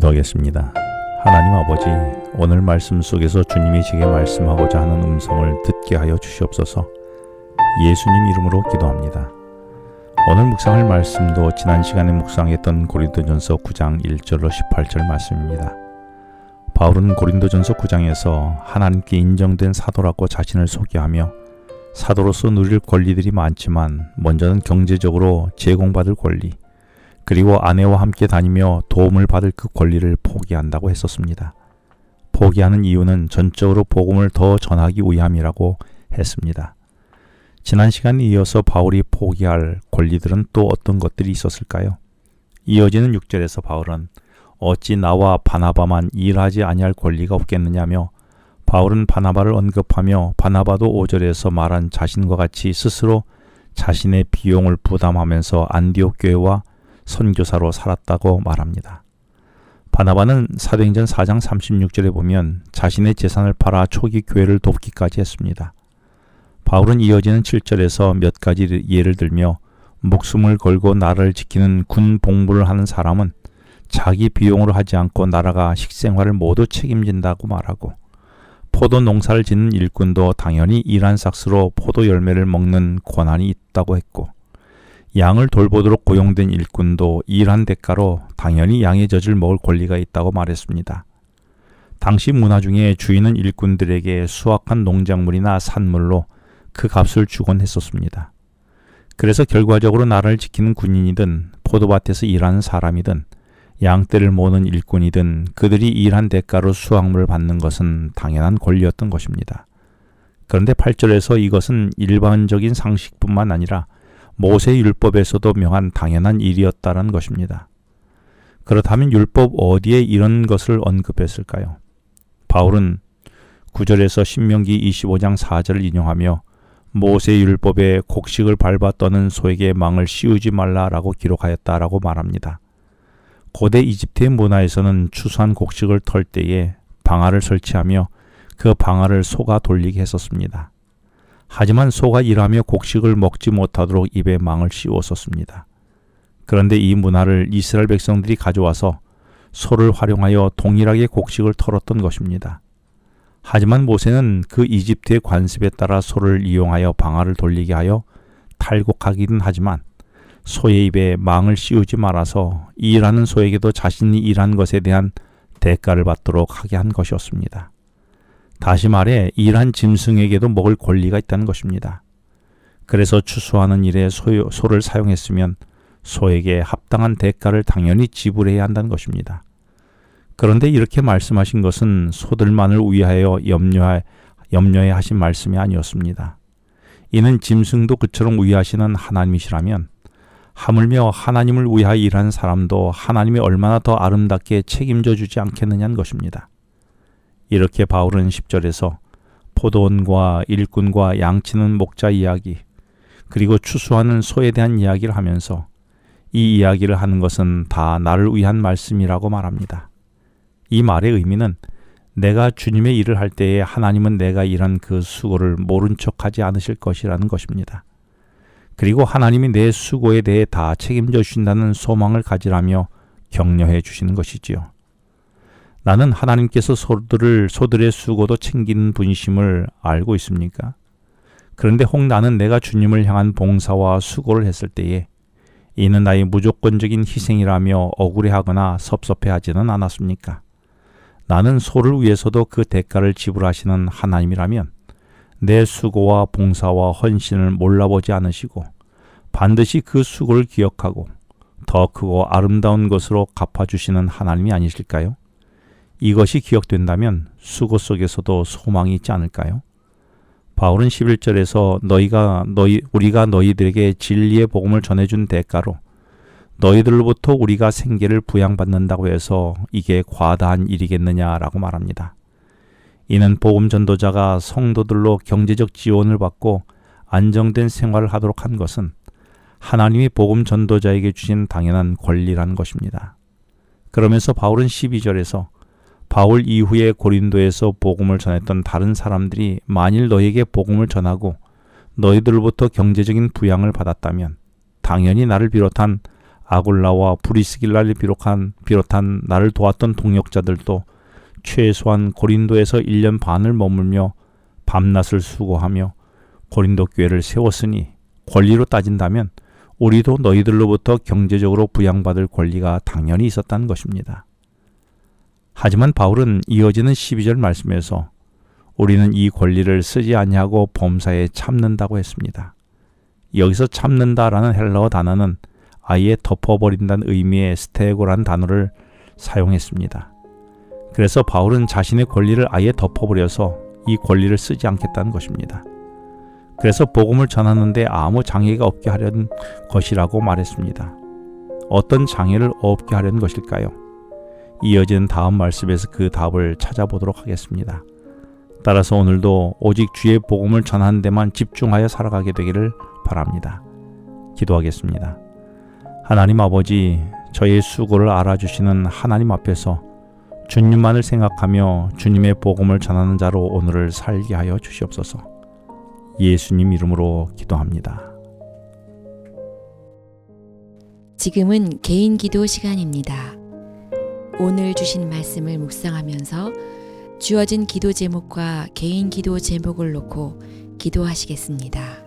기도하겠습니다. 하나님 아버지, 오늘 말씀 속에서 주님이 제게 말씀하고자 하는 음성을 듣게 하여 주시옵소서. 예수님 이름으로 기도합니다. 오늘 묵상할 말씀도 지난 시간에 묵상했던 고린도전서 9장 1절로 18절 말씀입니다. 바울은 고린도전서 9장에서 하나님께 인정된 사도라고 자신을 소개하며 사도로서 누릴 권리들이 많지만 먼저는 경제적으로 제공받을 권리, 그리고 아내와 함께 다니며 도움을 받을 그 권리를 포기한다고 했었습니다. 포기하는 이유는 전적으로 복음을 더 전하기 위함이라고 했습니다. 지난 시간에 이어서 바울이 포기할 권리들은 또 어떤 것들이 있었을까요? 이어지는 6절에서 바울은 어찌 나와 바나바만 일하지 아니할 권리가 없겠느냐며 바울은 바나바를 언급하며 바나바도 5절에서 말한 자신과 같이 스스로 자신의 비용을 부담하면서 안디옥 교회와 선교사로 살았다고 말합니다. 바나바는 사도행전 4장 36절에 보면 자신의 재산을 팔아 초기 교회를 돕기까지 했습니다. 바울은 이어지는 7절에서 몇 가지 예를 들며 목숨을 걸고 나라를 지키는 군 복무를 하는 사람은 자기 비용으로 하지 않고 나라가 식생활을 모두 책임진다고 말하고, 포도 농사를 짓는 일꾼도 당연히 일한 삭스로 포도 열매를 먹는 권한이 있다고 했고, 양을 돌보도록 고용된 일꾼도 일한 대가로 당연히 양의 젖을 먹을 권리가 있다고 말했습니다. 당시 문화 중에 주인은 일꾼들에게 수확한 농작물이나 산물로 그 값을 주곤 했었습니다. 그래서 결과적으로 나라를 지키는 군인이든 포도밭에서 일하는 사람이든 양떼를 모는 일꾼이든 그들이 일한 대가로 수확물을 받는 것은 당연한 권리였던 것입니다. 그런데 8절에서 이것은 일반적인 상식뿐만 아니라 모세 율법에서도 명한 당연한 일이었다는 것입니다. 그렇다면 율법 어디에 이런 것을 언급했을까요? 바울은 9절에서 신명기 25장 4절을 인용하며 모세 율법에 곡식을 밟아 떠는 소에게 망을 씌우지 말라라고 기록하였다라고 말합니다. 고대 이집트의 문화에서는 추수한 곡식을 털 때에 방아를 설치하며 그 방아를 소가 돌리게 했었습니다. 하지만 소가 일하며 곡식을 먹지 못하도록 입에 망을 씌웠었습니다. 그런데 이 문화를 이스라엘 백성들이 가져와서 소를 활용하여 동일하게 곡식을 털었던 것입니다. 하지만 모세는 그 이집트의 관습에 따라 소를 이용하여 방아를 돌리게 하여 탈곡하기는 하지만 소의 입에 망을 씌우지 말아서 일하는 소에게도 자신이 일한 것에 대한 대가를 받도록 하게 한 것이었습니다. 다시 말해 일한 짐승에게도 먹을 권리가 있다는 것입니다. 그래서 추수하는 일에 소를 사용했으면 소에게 합당한 대가를 당연히 지불해야 한다는 것입니다. 그런데 이렇게 말씀하신 것은 소들만을 위하여 염려해 하신 말씀이 아니었습니다. 이는 짐승도 그처럼 위하시는 하나님이시라면 하물며 하나님을 위하여 일하는 사람도 하나님이 얼마나 더 아름답게 책임져 주지 않겠느냐는 것입니다. 이렇게 바울은 10절에서 포도원과 일꾼과 양치는 목자 이야기, 그리고 추수하는 소에 대한 이야기를 하면서 이 이야기를 하는 것은 다 나를 위한 말씀이라고 말합니다. 이 말의 의미는 내가 주님의 일을 할 때에 하나님은 내가 일한 그 수고를 모른 척하지 않으실 것이라는 것입니다. 그리고 하나님이 내 수고에 대해 다 책임져 주신다는 소망을 가지라며 격려해 주시는 것이지요. 나는 하나님께서 소들의 수고도 챙기는 분이심을 알고 있습니까? 그런데 혹 나는 내가 주님을 향한 봉사와 수고를 했을 때에 이는 나의 무조건적인 희생이라며 억울해하거나 섭섭해하지는 않았습니까? 나는 소를 위해서도 그 대가를 지불하시는 하나님이라면 내 수고와 봉사와 헌신을 몰라보지 않으시고 반드시 그 수고를 기억하고 더 크고 아름다운 것으로 갚아주시는 하나님이 아니실까요? 이것이 기억된다면 수고 속에서도 소망이 있지 않을까요? 바울은 11절에서 우리가 너희들에게 진리의 복음을 전해준 대가로 너희들로부터 우리가 생계를 부양받는다고 해서 이게 과다한 일이겠느냐라고 말합니다. 이는 복음 전도자가 성도들로 경제적 지원을 받고 안정된 생활을 하도록 한 것은 하나님이 복음 전도자에게 주신 당연한 권리라는 것입니다. 그러면서 바울은 12절에서 바울 이후에 고린도에서 복음을 전했던 다른 사람들이 만일 너에게 복음을 전하고 너희들로부터 경제적인 부양을 받았다면 당연히 나를 비롯한 아굴라와 브리스길라를 비롯한 나를 도왔던 동역자들도 최소한 고린도에서 1년 반을 머물며 밤낮을 수고하며 고린도 교회를 세웠으니 권리로 따진다면 우리도 너희들로부터 경제적으로 부양받을 권리가 당연히 있었다는 것입니다. 하지만 바울은 이어지는 12절 말씀에서 우리는 이 권리를 쓰지 아니하고 범사에 참는다고 했습니다. 여기서 참는다라는 헬라어 단어는 아예 덮어버린다는 의미의 스테고라는 단어를 사용했습니다. 그래서 바울은 자신의 권리를 아예 덮어버려서 이 권리를 쓰지 않겠다는 것입니다. 그래서 복음을 전하는데 아무 장애가 없게 하려는 것이라고 말했습니다. 어떤 장애를 없게 하려는 것일까요? 이어지는 다음 말씀에서 그 답을 찾아보도록 하겠습니다. 따라서 오늘도 오직 주의 복음을 전하는 데만 집중하여 살아가게 되기를 바랍니다. 기도하겠습니다. 하나님 아버지, 저의 수고를 알아주시는 하나님 앞에서 주님만을 생각하며 주님의 복음을 전하는 자로 오늘을 살게 하여 주시옵소서. 예수님 이름으로 기도합니다. 지금은 개인 기도 시간입니다. 오늘 주신 말씀을 묵상하면서 주어진 기도 제목과 개인 기도 제목을 놓고 기도하시겠습니다.